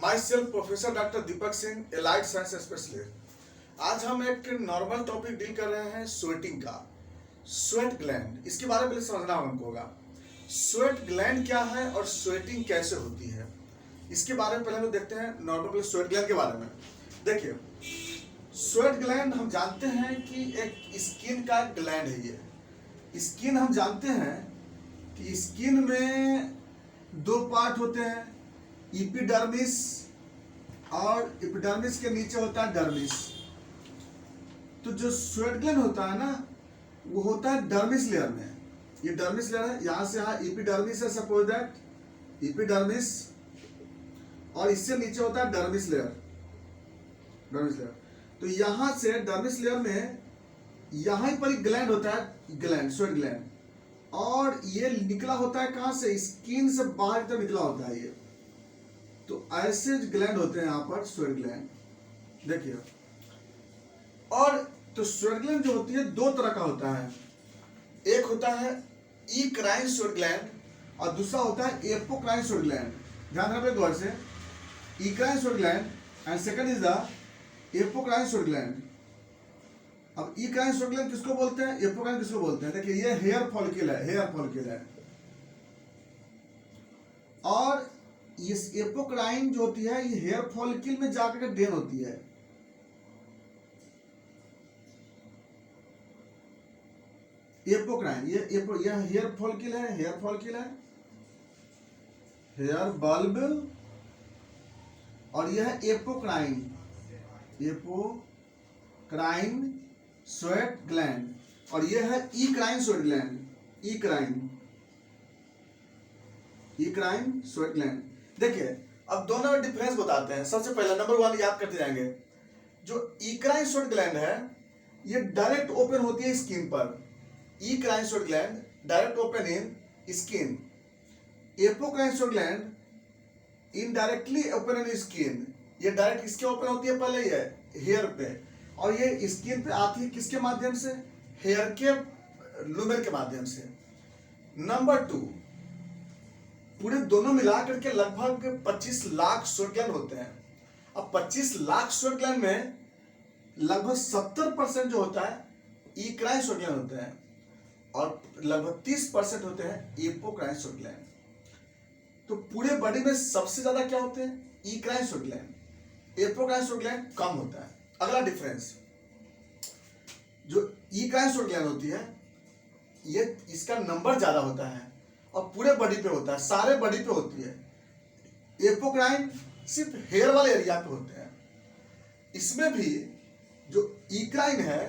My self professor doctor Deepak Singh, allied science specialist. आज हम एक नॉर्मल टॉपिक डील कर रहे हैं स्वेटिंग का। स्वेट ग्लैंड, इसके बारे में समझना हमको होगा। स्वेट ग्लैंड क्या है और स्वेटिंग कैसे होती है, इसके बारे में पहले हम देखते हैं। नॉर्मल स्वेट ग्लैंड के बारे में देखिए, स्वेट ग्लैंड हम जानते हैं कि एक स्किन का ग्लैंड है। ये स्किन हम जानते हैं कि स्किन में दो पार्ट होते हैं, इपिडर्मिस और एपिडर्मिस के नीचे होता है डर्मिस। तो जो स्वेट ग्लैंड होता है ना, वो होता है डर्मिस लेयर में। ये डर्मिस लेयर है, यहां से यहाँ इपिडर्मिस है, सपोज दैट इपिडर्मिस, और इससे नीचे होता है डर्मिस लेयर। डर्मिस लेयर, तो यहां से डर्मिस लेयर में यहां पर एक ग्लैंड होता है, ग्लैंड, स्वेट ग्लैंड, और ये निकला होता है कहां से, स्किन से बाहर की तरफ निकला होता है ये। तो ऐसे ग्लैंड होते हैं यहाँ पर, स्वेट ग्लैंड देखिए। और तो स्वेट ग्लैंड जो होती है दो तरह का होता है, एक होता है इक्राइन स्वेट ग्लैंड और दूसरा होता है एपोक्राइन स्वेट ग्लैंड। ध्यान रखिए गौर से, eccrine sweat gland and second is the apocrine sweat gland. अब इक्राइन स्वेट ग्लैंड किसको बोलते हैं, एपोक्राइन किसको बोलते हैं? देखिए, ये हेयर फॉलिकल है, हेयर फॉलिकल है। और इस एपोक्राइन जो होती है, ये हेयर फॉलिकल में जाकर के ड्रेन होती है। एपोक्राइन, ये हेयर फॉलिकल है, हेयर फॉलिकल है, हेयर बल्ब, और यह है एपोक्राइन, एपोक्राइन स्वेट ग्लैंड, और यह है eccrine sweat gland, eccrine sweat gland. देखिए, अब दोनों में डिफरेंस बताते हैं। सबसे पहला नंबर 1 याद करते जाएंगे। जो इक्राइन स्वेट ग्लैंड है, ये डायरेक्ट ओपन होती है स्किन पर। Eccrine sweat gland direct open in skin. Apocrine sweat gland indirectly open in skin. ये डायरेक्ट किसके ओपन होती है, पहले ये हेयर पे, और ये स्किन पे आती है किसके माध्यम से, हेयर के लूमेर के माध्यम से। नंबर 2, पूरे दोनों मिलाकर के लगभग 25 लाख स्वेट ग्लैंड होते हैं। अब 25 लाख स्वेट ग्लैंड में लगभग 70% जो होता है इक्राइन स्वेट ग्लैंड होते हैं, और लगभग 30% होते हैं एपोक्राइन स्वेट ग्लैंड। तो पूरे बॉडी में सबसे ज्यादा क्या होते हैं, eccrine sweat gland. Apocrine sweat gland कम होता है। अगला डिफरेंस, जो इक्राइन स्वेट ग्लैंड होती है, ये इसका नंबर ज्यादा होता है और पूरे बॉडी पे होता है, सारे बॉडी पे होती है। एपोक्राइन सिर्फ हेयर वाले एरिया पे होते हैं। इसमें भी जो इक्राइन है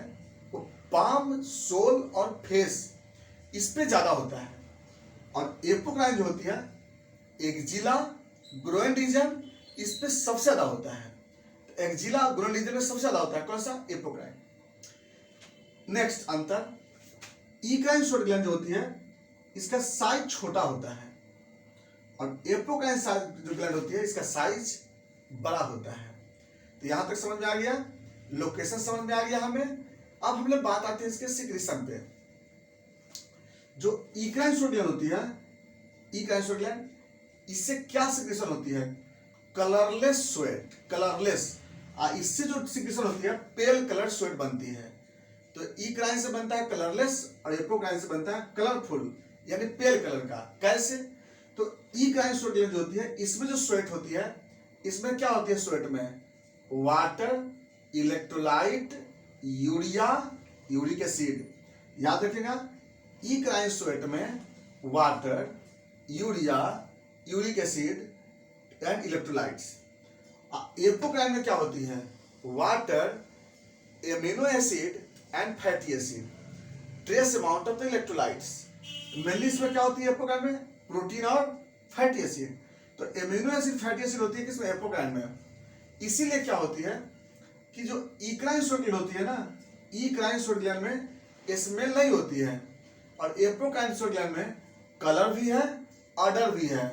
वो पाम, सोल और फेस, इस पे ज्यादा होता है। और एपोक्राइन जो होती है एक्जिला, ग्रोइन रीजन, इस पे सबसे ज्यादा होता है। एक्जिला, ग्रोइन रीजन में सबसे ज्यादा होता है। कौन सा, एपोक्राइन। नेक्स्ट अंतर, इक्राइन स्वेट ग्लैंड जो होती है, इसका साइज छोटा होता है, और एपोक्राइन जो ग्लैंड होती है, इसका साइज बड़ा होता है। तो यहां तक समझ में आ गया, लोकेशन समझ में आ गया हमें। अब हम लोग बात आती है इसके सिक्रीशन पे। जो इक्राइन स्वेट ग्लैंड होती है, इक्राइन स्वेट ग्लैंड, इससे क्या सिक्रीशन होती है, कलरलेस स्वेट, कलरलेस। इससे जो सिक्रीशन होती है पेल कलर स्वेट बनती है। तो इक्राइन से बनता है कलरलेस और एपोक्राइन से बनता है कलरफुल, यानी पेल कलर का। कैसे, तो इक्राइन स्वेट ग्लैंड जो होती है, इसमें जो स्वेट होती है, इसमें क्या होती है स्वेट में, water, electrolyte, urea, uric acid. याद रखिएगा, इक्राइन स्वेट में water, urea, uric acid and electrolytes. Apocrine में क्या होती है, water, amino acid and fatty acid, trace amount of the electrolytes. Mainly इसमें क्या होती है एपोक्राइन में, प्रोटीन और फैटी एसिड। तो एमिनो एसिड, फैटी एसिड होती है किसमें, एपोक्राइन में। इसीलिए क्या होती है कि जो इक्राइन स्वेट ग्लैंड होती है ना, इक्राइन स्वेट ग्लैंड में स्मेल नहीं होती है, और एपोक्राइन स्वेट ग्लैंड में कलर भी है, ऑर्डर भी है।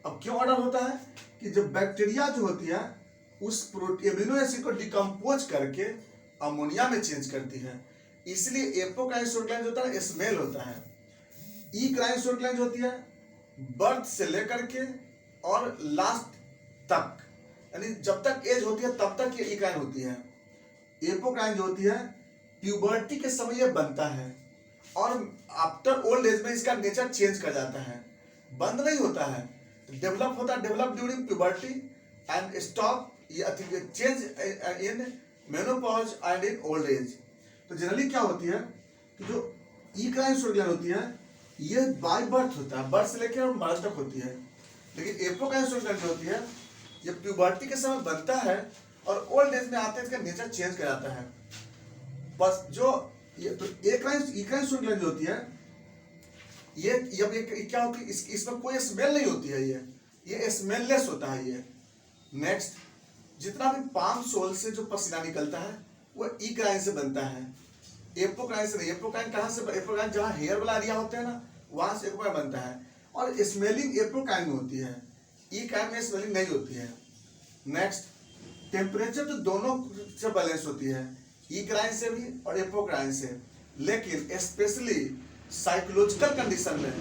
अब क्यों ऑर्डर होता है कि जो बैक्टीरिया जो होती है उस एमिनो एसिड को डिकम्पोज करके अमोनिया में चेंज करती है, इसलिए एपोक्राइन स्वेट ग्लैंड जो होता है स्मेल होता है। इक्राइन स्वेट ग्लैंड होती है बर्थ से लेकर के और लास्ट तक यानी जब तक एज होती है तब तक ये इक्राइन होती है। एपोक्राइन जो होती है प्यूबर्टी के समय ये बनता है और आफ्टर ओल्ड एज में इसका नेचर चेंज कर जाता है, बंद नहीं होता है, डेवलप होता है, develop during puberty and stop change in menopause and in old age. तो जनरली क्या होती है कि जो इक्राइन शोर ग्लैंड होती है ये बाय बर्थ होता है, बर्थ से लेकर और मरण तक होती है। लेकिन एपोक्राइन शोर ग्लैंड जो होती है ये प्यूबर्टी के समय बनता है और ओल्ड एज में आते हैं इसका नेचर चेंज कर जाता है। बस जो ये तो इक्राइन शोर ग्लैंड जो होती है ये क्या होती है, इसमें कोई स्मेल नहीं होती है, ये स्मेललेस होता है ये। नेक्स्ट, जितना भी पाम सोल से जो पसीना निकलता है वो इक्राइन से बनता है, एपोक्राइन से नहीं। एपोक्राइन कहाँ से? एपोक्राइन जहाँ हेयर वाला एरिया होता है ना वहां से एपोक्राइन बनता है और स्मेलिंग एपोक्राइन में होती है, इक्राइन में स्मेलिंग नहीं होती है। नेक्स्ट, टेम्परेचर तो दोनों से बैलेंस होती है, इक्राइन से भी और एपोक्राइन से, लेकिन स्पेशली साइकोलॉजिकल कंडीशन में,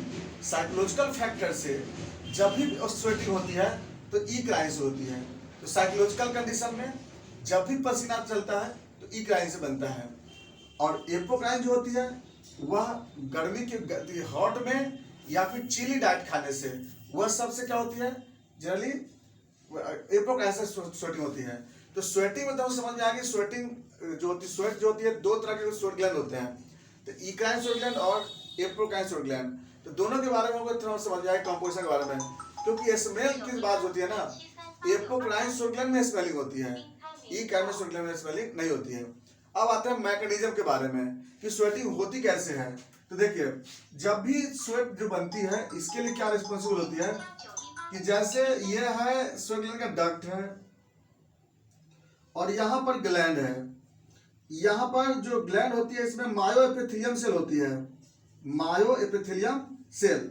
साइकोलॉजिकल फैक्टर से जब भी स्वेटिंग होती है तो इक्राइन से होती है। तो साइकोलॉजिकल कंडीशन में जब भी पसीना चलता है तो इक्राइन से बनता है। और एपोक्राइन जो होती है वह गर्मी के हॉट में या फिर चिली डाइट खाने से, वह सबसे क्या होती है जनरली एपोक्राइन से स्वेटिंग होती है। तो स्वेटिंग में तो समझ में आ गई, स्वेटिंग जो होती है, स्वेट जो होती है दो तरह के स्वेट ग्लैंड होते हैं, तो इक्राइन स्वेट ग्लैंड और एपोक्राइन स्वेट ग्लैंड। तो दोनों के बारे में हमको थोड़ा समझ में आए कंपोजिशन के बारे में, क्योंकि स्मेल की बात होती है ना, एपोक्राइन स्वेट ग्लैंड में स्मेलिंग होती है, इक्राइन स्वेट ग्लैंड में स्मेलिंग नहीं होती है। अब आते हैं मैकेनिज्म के बारे में कि स्वेटिंग होती कैसे है। तो देखिए, जब भी स्वेट जो बनती है इसके लिए क्या रिस्पॉन्सिबल होती है कि जैसे ये है स्वेट ग्लैंड का डक्ट है और यहाँ पर ग्लैंड है, यहाँ पर जो ग्लैंड होती है इसमें मायोएपिथेलियम सेल होती है, मायोएपिथेलियम सेल।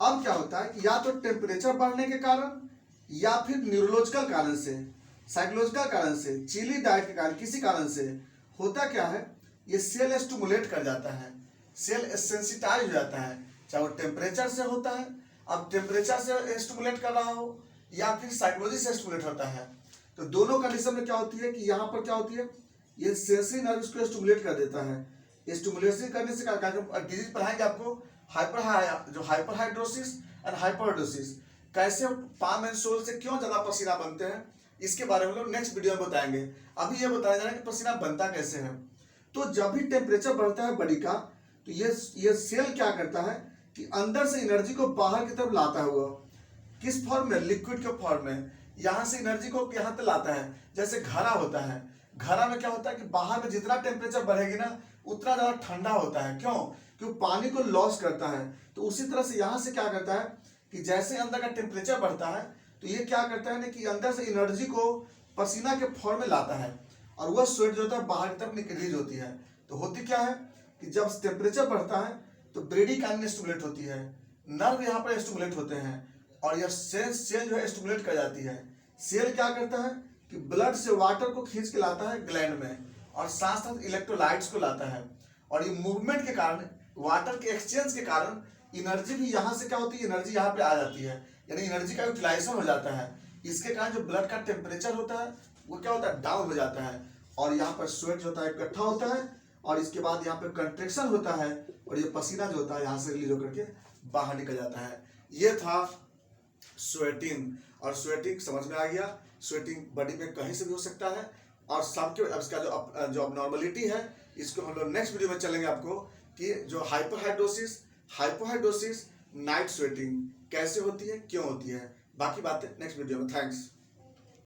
अब क्या होता है कि या तो टेम्परेचर बढ़ने के कारण या फिर न्यूरोलॉजिकल कारण से, साइकोलॉजिकल कारण से, चिली डाइट के कारण, किसी कारण से होता क्या है, ये सेल स्टिमुलेट कर जाता है, सेल सेंसिटाइज हो जाता है, चाहे वो टेम्परेचर से होता है, अब टेम्परेचर से स्टिमुलेट कर रहा हो या फिर साइकोलॉजी से स्टिमुलेट होता है। तो दोनों कंडीशन में क्या होती है कि यहाँ पर क्या होती है, ये सेंसरी नर्व्स को स्टिमुलेट कर देता है। स्टिमुलेशन करने से क्या डिजीज पढ़ाएंगे आपको, हाइपरहाइड्रोसिस एंड हाइपरडोसिस, कैसे पाम एंड सोल से क्यों ज्यादा पसीना बनते हैं, इसके बारे में लोग नेक्स्ट वीडियो में बताएंगे। अभी ये बताया जा रहा है कि पसीना बनता कैसे है। तो जब भी टेम्परेचर बढ़ता है बॉडी का तो ये सेल क्या करता है कि अंदर से एनर्जी को बाहर की तरफ लाता है, वो किस फॉर्म में, लिक्विड के फॉर्म में, यहाँ से एनर्जी को यहाँ तक लाता है। जैसे घड़ा होता है, घड़ा में क्या होता है कि बाहर में जितना टेम्परेचर बढ़ेगी ना उतना ज्यादा ठंडा होता है, क्यों, क्योंकि पानी को लॉस करता है। तो उसी तरह से यहाँ से क्या करता है कि जैसे अंदर का टेम्परेचर बढ़ता है तो ये क्या करता है ना कि अंदर से एनर्जी को पसीना के फॉर्म में लाता है और वह स्वेट जो होता है बाहर की तरफ रिलीज होती है। तो होती क्या है कि जब टेम्परेचर बढ़ता है तो ब्रेडिकाइनिन स्टिमुलेट होती है, नर्व यहाँ पर स्टिमुलेट होते हैं और यह सेल जो है स्टिमुलेट कर जाती है। सेल क्या करता है कि ब्लड से वाटर को खींच के लाता है ग्लैंड में और साथ साथ इलेक्ट्रोलाइट्स को लाता है, और ये मूवमेंट के कारण, वाटर के एक्सचेंज के कारण एनर्जी भी यहाँ से क्या होती है, एनर्जी यहाँ पे आ जाती है, यानी एनर्जी का यूटिलाइजेशन हो जाता है। इसके कारण जो ब्लड का टेम्परेचर होता है वो क्या होता है, डाउन हो जाता है, और यहाँ पर स्वेट जो होता है इकट्ठा होता है और इसके बाद यहाँ पर कंट्रेक्शन होता है और ये पसीना जो होता है यहाँ से रिलीज होकर के बाहर निकल जाता है। ये था स्वेटिंग, और स्वेटिंग समझ में आ गया। स्वेटिंग बॉडी में कहीं से भी हो सकता है और सबके, अब इसका जो अबनॉर्मलिटी है इसको हम लोग नेक्स्ट वीडियो में चलेंगे आपको कि जो हाइपोहाइड्रोसिस नाइट स्वेटिंग कैसे होती है, क्यों होती है, बाकी बातें नेक्स्ट वीडियो में। थैंक्स।